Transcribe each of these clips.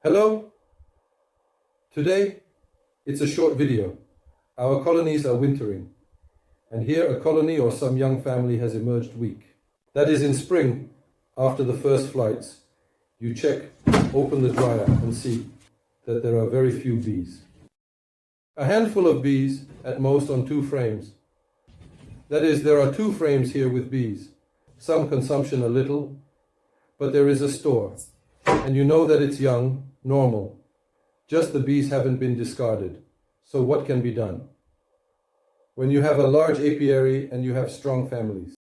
Hello? Today, it's a short video. Our colonies are wintering, and here a colony or some young family has emerged weak. That is, in spring, after the first flights, you check, open the dryer and see that there are very few bees. A handful of bees, at most, on 2 frames. That is, there are 2 frames here with bees. Some consumption a little, but there is a store, and you know that it's young, normal. Just the bees haven't been discarded. So what can be done? When you have a large apiary and you have strong families.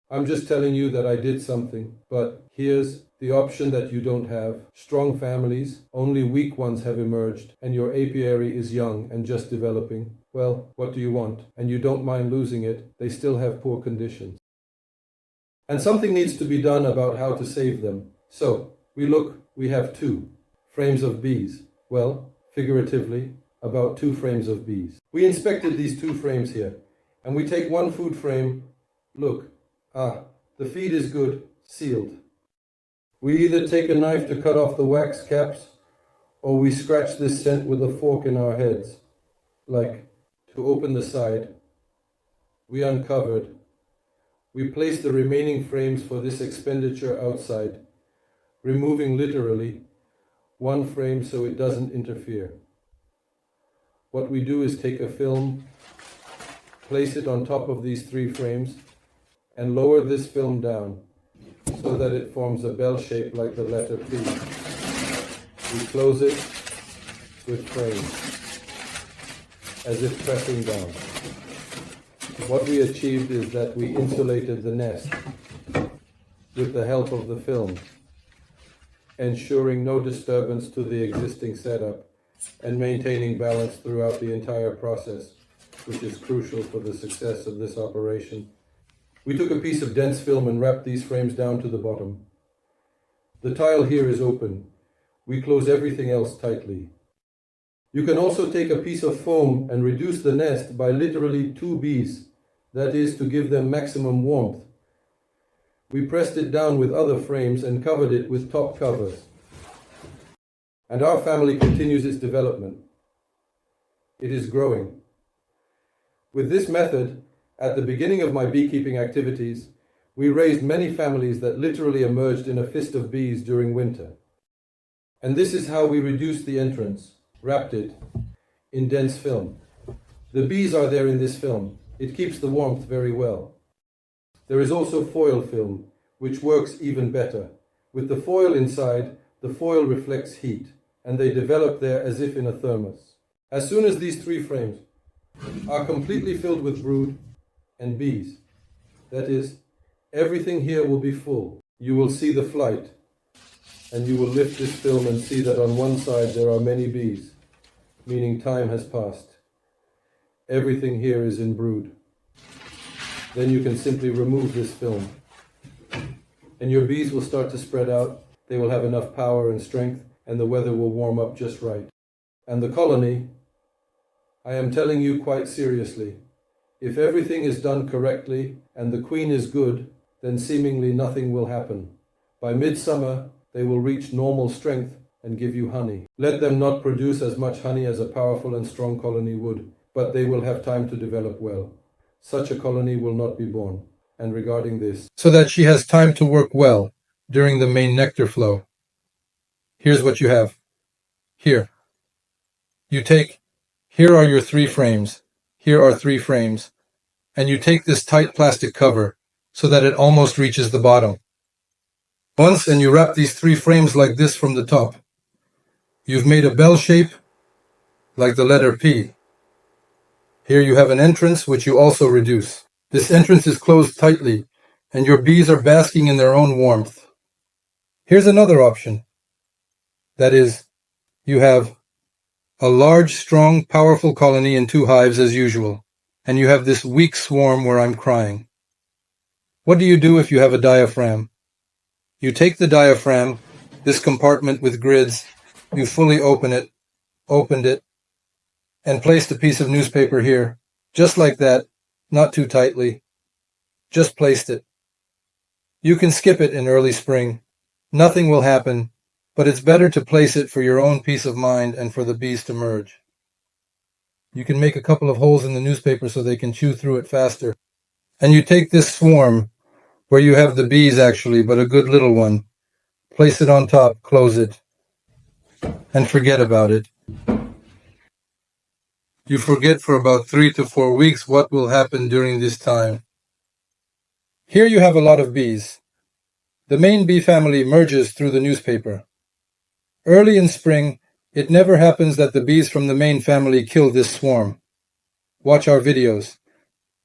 I'm just telling you that I did something, but here's the option that you don't have. Strong families, only weak ones have emerged, and your apiary is young and just developing. Well, what do you want? And you don't mind losing it, they still have poor conditions. And something needs to be done about how to save them. So, we have 2 frames of bees. Well, figuratively, about 2 frames of bees. We inspected these 2 frames here, and we take 1 food frame. Look, the feed is good, sealed. We either take a knife to cut off the wax caps, or we scratch this scent with a fork in our heads, like to open the side. We uncovered. We placed the remaining frames for this expenditure outside, removing literally 1 frame so it doesn't interfere. What we do is take a film, place it on top of these 3 frames, and lower this film down so that it forms a bell shape like the letter P. We close it with frames, as if pressing down. What we achieved is that we insulated the nest with the help of the film, ensuring no disturbance to the existing setup and maintaining balance throughout the entire process, which is crucial for the success of this operation. We took a piece of dense film and wrapped these frames down to the bottom. The tile here is open. We close everything else tightly. You can also take a piece of foam and reduce the nest by literally 2 bees, that is, to give them maximum warmth. We pressed it down with other frames and covered it with top covers. And our family continues its development. It is growing. With this method, at the beginning of my beekeeping activities, we raised many families that literally emerged in a fist of bees during winter. And this is how we reduced the entrance, wrapped it in dense film. The bees are there in this film. It keeps the warmth very well. There is also foil film, which works even better. With the foil inside, the foil reflects heat, and they develop there as if in a thermos. As soon as these 3 frames are completely filled with brood and bees, that is, everything here will be full. You will see the flight, and you will lift this film and see that on one side there are many bees, meaning time has passed. Everything here is in brood. Then you can simply remove this film, and your bees will start to spread out. They will have enough power and strength, and the weather will warm up just right. And the colony, I am telling you quite seriously, if everything is done correctly and the queen is good, then seemingly nothing will happen. By midsummer, they will reach normal strength and give you honey. Let them not produce as much honey as a powerful and strong colony would, but they will have time to develop well. Such a colony will not be born. And regarding this, so that she has time to work well during the main nectar flow, here's what you have. Here are your 3 frames. Here are 3 frames. And you take this tight plastic cover so that it almost reaches the bottom. Once, and you wrap these 3 frames like this from the top. You've made a bell shape like the letter P. Here you have an entrance which you also reduce. This entrance is closed tightly, and your bees are basking in their own warmth. Here's another option. That is, you have a large, strong, powerful colony in 2 hives as usual, and you have this weak swarm where I'm crying. What do you do if you have a diaphragm? You take the diaphragm, this compartment with grids, you fully opened it, and placed a piece of newspaper here, just like that, not too tightly. Just placed it. You can skip it in early spring. Nothing will happen. but it's better to place it for your own peace of mind and for the bees to merge. You can make a couple of holes in the newspaper so they can chew through it faster. And you take this swarm, where you have the bees actually, but a good little one, place it on top, close it, and forget about it. You forget for about 3 to 4 weeks what will happen during this time. Here you have a lot of bees. The main bee family merges through the newspaper. Early in spring, it never happens that the bees from the main family kill this swarm. Watch our videos.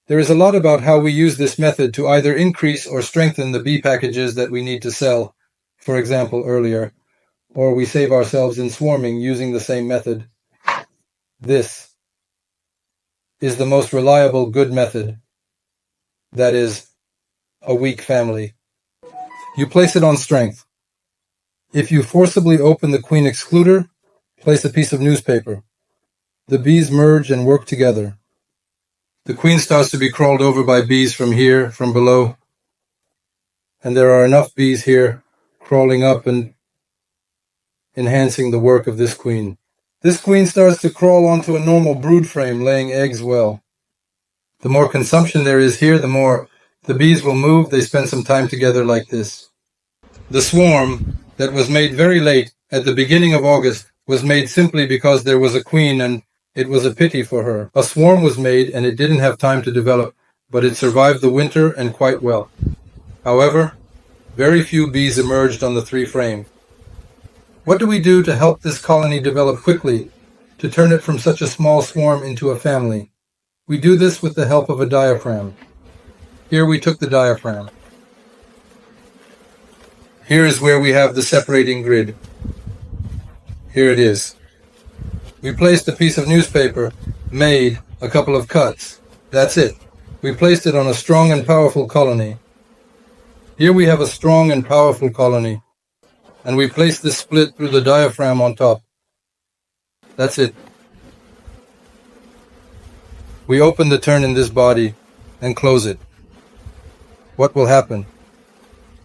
There is a lot about how we use this method to either increase or strengthen the bee packages that we need to sell, for example earlier, or we save ourselves in swarming using the same method. This is the most reliable good method. That is, a weak family. You place it on strength. If you forcibly open the queen excluder, place a piece of newspaper. The bees merge and work together. The queen starts to be crawled over by bees from here, from below, and there are enough bees here crawling up and enhancing the work of this queen. This queen starts to crawl onto a normal brood frame, laying eggs well. The more consumption there is here, the more the bees will move. They spend some time together like this. The swarm that was made very late, at the beginning of August, was made simply because there was a queen and it was a pity for her. A swarm was made and it didn't have time to develop, but it survived the winter and quite well. However, very few bees emerged on the 3 frame. What do we do to help this colony develop quickly, to turn it from such a small swarm into a family? We do this with the help of a diaphragm. Here we took the diaphragm. Here is where we have the separating grid. Here it is. We placed a piece of newspaper, made a couple of cuts. That's it. We placed it on a strong and powerful colony. Here we have a strong and powerful colony. And we place this split through the diaphragm on top. That's it. We open the turn in this body and close it. What will happen?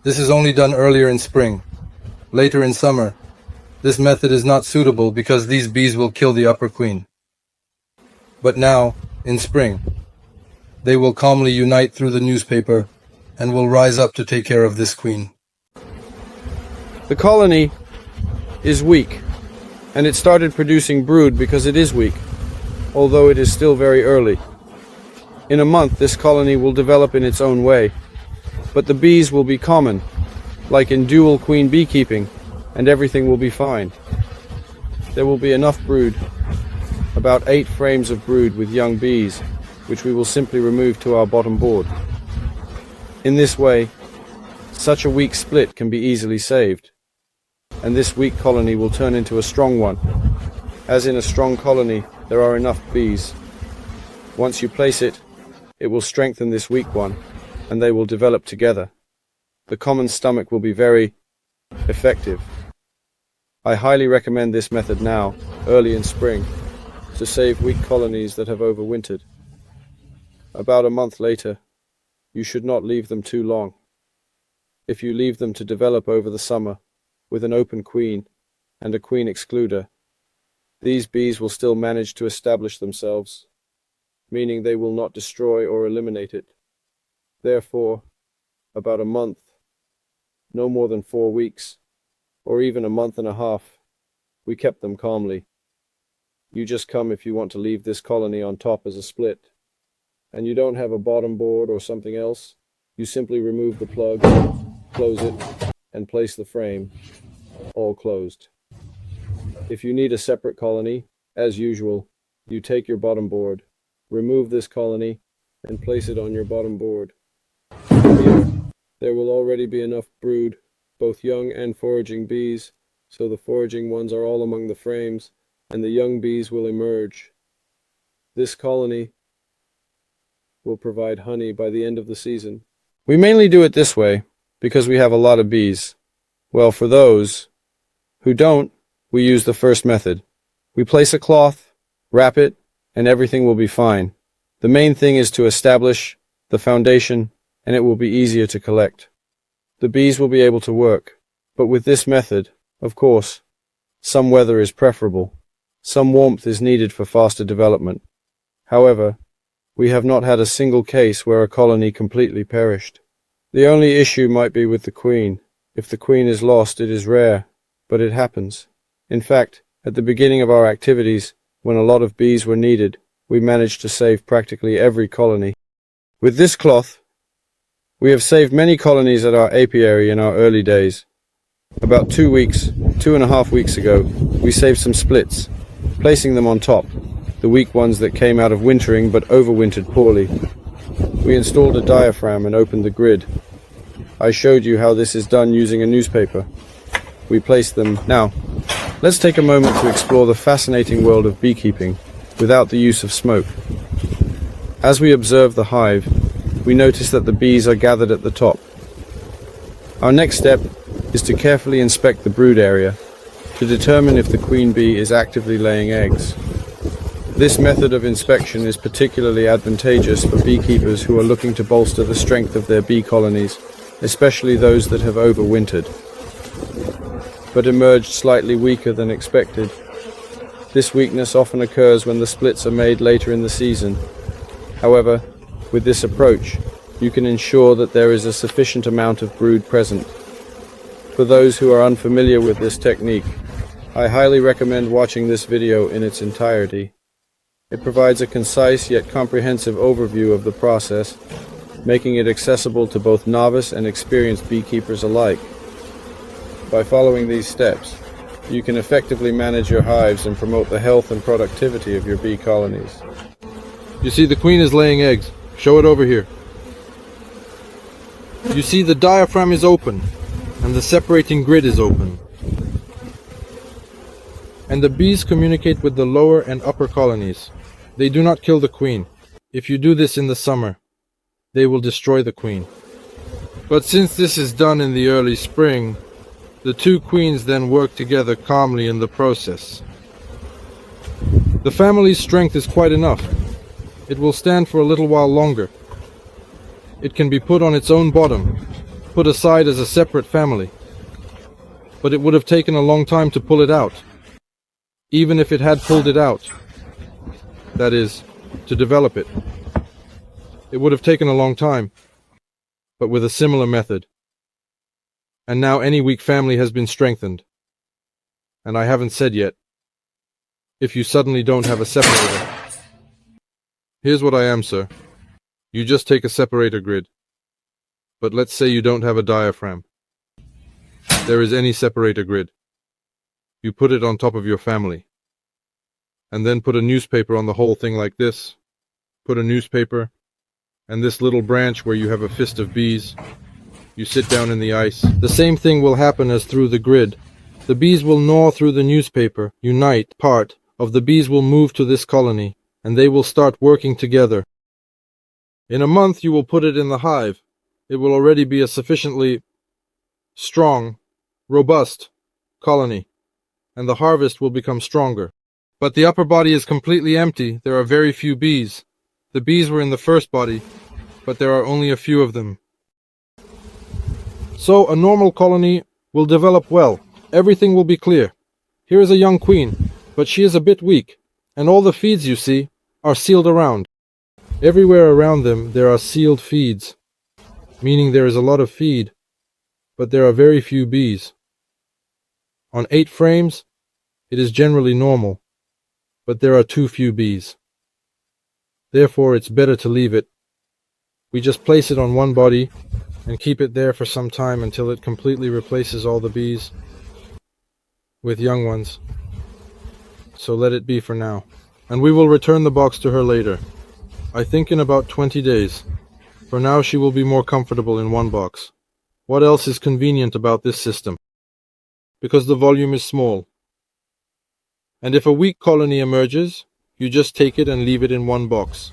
This is only done earlier in spring. Later in summer, this method is not suitable because these bees will kill the upper queen. But now, in spring, they will calmly unite through the newspaper and will rise up to take care of this queen. The colony is weak, and it started producing brood because it is weak, although it is still very early. In a month, this colony will develop in its own way, but the bees will be common, like in dual queen beekeeping, and everything will be fine. There will be enough brood, about 8 frames of brood with young bees, which we will simply remove to our bottom board. In this way, such a weak split can be easily saved, and this weak colony will turn into a strong one. As in a strong colony, there are enough bees. Once you place it, it will strengthen this weak one, and they will develop together. The common stomach will be very effective. I highly recommend this method now, early in spring, to save weak colonies that have overwintered. About a month later, you should not leave them too long. If you leave them to develop over the summer, with an open queen and a queen excluder, these bees will still manage to establish themselves, meaning they will not destroy or eliminate it. Therefore, about a month, no more than 4 weeks, or even a month and a half, we kept them calmly. You just come if you want to leave this colony on top as a split, and you don't have a bottom board or something else, you simply remove the plug, close it, and place the frame, all closed. If you need a separate colony, as usual, you take your bottom board, remove this colony, and place it on your bottom board. Here, there will already be enough brood, both young and foraging bees, so the foraging ones are all among the frames, and the young bees will emerge. This colony will provide honey by the end of the season. We mainly do it this way, because we have a lot of bees. Well, for those who don't, we use the first method. We place a cloth, wrap it, and everything will be fine. The main thing is to establish the foundation, and it will be easier to collect. The bees will be able to work, but with this method, Of course, some weather is preferable. Some warmth is needed for faster development. However, we have not had a single case where a colony completely perished. The only issue might be with the queen. If the queen is lost, it is rare, but it happens. In fact, at the beginning of our activities, when a lot of bees were needed, we managed to save practically every colony. With this cloth, we have saved many colonies at our apiary in our early days. About 2.5 weeks ago, we saved some splits, placing them on top, the weak ones that came out of wintering but overwintered poorly. We installed a diaphragm and opened the grid. I showed you how this is done using a newspaper. We placed them. Now, let's take a moment to explore the fascinating world of beekeeping without the use of smoke. As we observe the hive, we notice that the bees are gathered at the top. Our next step is to carefully inspect the brood area to determine if the queen bee is actively laying eggs. This method of inspection is particularly advantageous for beekeepers who are looking to bolster the strength of their bee colonies, especially those that have overwintered, but emerged slightly weaker than expected. This weakness often occurs when the splits are made later in the season. However, with this approach, you can ensure that there is a sufficient amount of brood present. For those who are unfamiliar with this technique, I highly recommend watching this video in its entirety. It provides a concise yet comprehensive overview of the process, making it accessible to both novice and experienced beekeepers alike. By following these steps, you can effectively manage your hives and promote the health and productivity of your bee colonies. You see, the queen is laying eggs. Show it over here. You see, the diaphragm is open, and the separating grid is open. And the bees communicate with the lower and upper colonies. They do not kill the queen. If you do this in the summer, they will destroy the queen. But since this is done in the early spring, the two queens then work together calmly in the process. The family's strength is quite enough. It will stand for a little while longer. It can be put on its own bottom, put aside as a separate family. But it would have taken a long time to pull it out. Even if it had pulled it out, that is, to develop it, it would have taken a long time, but with a similar method. And now any weak family has been strengthened. And I haven't said yet, if you suddenly don't have a separator. Here's what I am, sir. You just take a separator grid. But let's say you don't have a diaphragm. There is any separator grid. You put it on top of your family. And then put a newspaper on the whole thing like this. Put a newspaper, and this little branch where you have a fist of bees. You sit down in the ice. The same thing will happen as through the grid. The bees will gnaw through the newspaper, unite, part of the bees will move to this colony, and they will start working together. In a month you will put it in the hive. It will already be a sufficiently strong, robust colony, and the harvest will become stronger. But the upper body is completely empty. There are very few bees. The bees were in the first body, but there are only a few of them. So a normal colony will develop well. Everything will be clear. Here is a young queen, but she is a bit weak, and all the feeds you see are sealed around. Everywhere around them there are sealed feeds, meaning there is a lot of feed, but there are very few bees. On 8 frames, it is generally normal, but there are too few bees. Therefore, it's better to leave it. We just place it on one body and keep it there for some time until it completely replaces all the bees with young ones. So let it be for now. And we will return the box to her later. I think in about 20 days. For now she will be more comfortable in one box. What else is convenient about this system? Because the volume is small. And if a weak colony emerges, you just take it and leave it in one box.